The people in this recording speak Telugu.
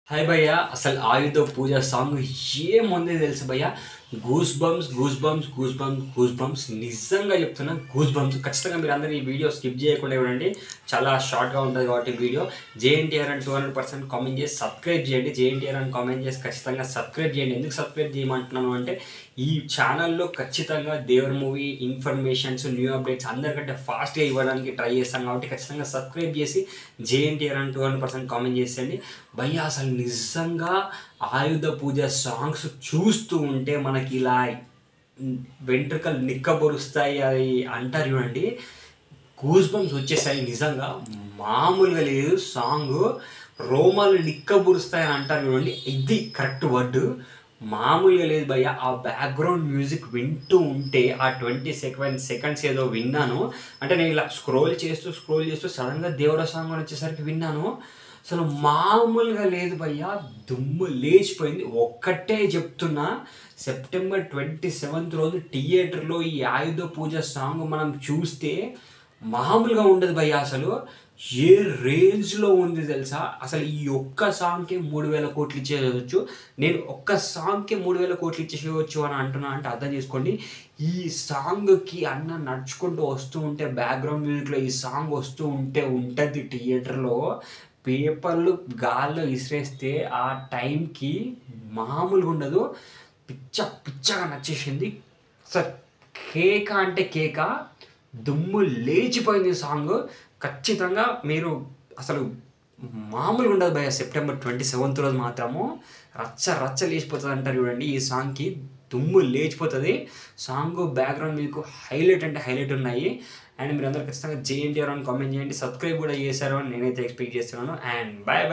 హాయ్ భయ్య, అసలు ఆయుధ పూజ సాంగ్ ఏముంది తెలుసు భయ్య. Goose bumps goose bumps goose bumps goose bumps నిజంగా చెప్తున్నా. గూస్ బంప్స్ ఖచ్చితంగా మీరు అందరూ ఈ వీడియో స్కిప్ చేయకుండా చూడండి. చాలా షార్ట్గా ఉంటుంది కాబట్టి వీడియో. జేఎన్టీఆర్ అని 200% కామెంట్ చేసి సబ్స్క్రైబ్ చేయండి. జేఎన్టీఆర్ అని కామెంట్ చేసి ఖచ్చితంగా సబ్స్క్రైబ్ చేయండి. ఎందుకు సబ్స్క్రైబ్ చేయమంటున్నాను అంటే, ఈ ఛానల్లో ఖచ్చితంగా దేవుడి మూవీ ఇన్ఫర్మేషన్స్, న్యూ అప్డేట్స్ అందరికంటే ఫాస్ట్గా ఇవ్వడానికి ట్రై చేస్తాను కాబట్టి ఖచ్చితంగా సబ్స్క్రైబ్ చేసి జేఎన్టీఆర్ అని 200% కామెంట్ చేసేయండి భయ్య. అసలు నిజంగా ఆయుధ పూజ సాంగ్స్ చూస్తూ ఉంటే మనకి ఇలా వెంట్రుకలు నిక్కబొరుస్తాయి అది అంటారు చూడండి. గూస్ బంప్స్ వచ్చేసాయి నిజంగా. మామూలుగా లేదు సాంగ్. రోమాలు నిక్కబొరుస్తాయి అని అంటారు చూడండి, ఇది కరెక్ట్ వర్డ్. మామూలుగా లేదు భయ్య. ఆ బ్యాక్గ్రౌండ్ మ్యూజిక్ వింటూ ఉంటే ఆ 20 సెకండ్స్ ఏదో విన్నాను. అంటే నేను ఇలా స్క్రోల్ చేస్తూ సడన్గా దేవుడ సాంగ్ అని వచ్చేసరికి విన్నాను. అసలు మామూలుగా లేదు భయ్య, దుమ్ము లేచిపోయింది. ఒక్కటే చెప్తున్నా, సెప్టెంబర్ 27 రోజు థియేటర్లో ఈ ఆయుధ పూజ సాంగ్ మనం చూస్తే మామూలుగా ఉండదు భయ్య. అసలు ఏ రేంజ్లో ఉంది తెలుసా. అసలు ఈ ఒక్క సాంగ్కి 3000 కోట్లు ఇచ్చేయవచ్చు. నేను ఒక్క సాంగ్కి 3000 కోట్లు ఇచ్చేసేయచ్చు అని అంటున్నా అంటే అర్థం చేసుకోండి. ఈ సాంగ్కి అన్న నడుచుకుంటూ వస్తూ ఉంటే బ్యాక్గ్రౌండ్ మ్యూజిక్లో ఈ సాంగ్ వస్తూ ఉంటే ఉంటుంది థియేటర్లో. పేపర్లు గాల్లో విసిరేస్తే ఆ టైంకి మామూలుగా ఉండదు. పిచ్చగా నచ్చేసింది సార్. కేక అంటే కేక, దుమ్ము లేచిపోయింది సాంగ్. ఖచ్చితంగా మీరు అసలు మామూలుగా ఉండదు భయ్య. సెప్టెంబర్ 27 రోజు మాత్రము రచ్చ లేచిపోతుంది అంటారు చూడండి. ఈ సాంగ్కి దుమ్ము లేచిపోతుంది. సాంగ్ బ్యాక్గ్రౌండ్ మీకు హైలైట్ అంటే హైలైట్ ఉన్నాయి. అండ్ మీరు అందరూ ఖచ్చితంగా జేఎన్టీఆర్ అని కామెంట్ చేయండి. సబ్స్క్రైబ్ కూడా చేశారు అని నేనైతే ఎక్స్పెక్ట్ చేస్తున్నాను. And bye bye.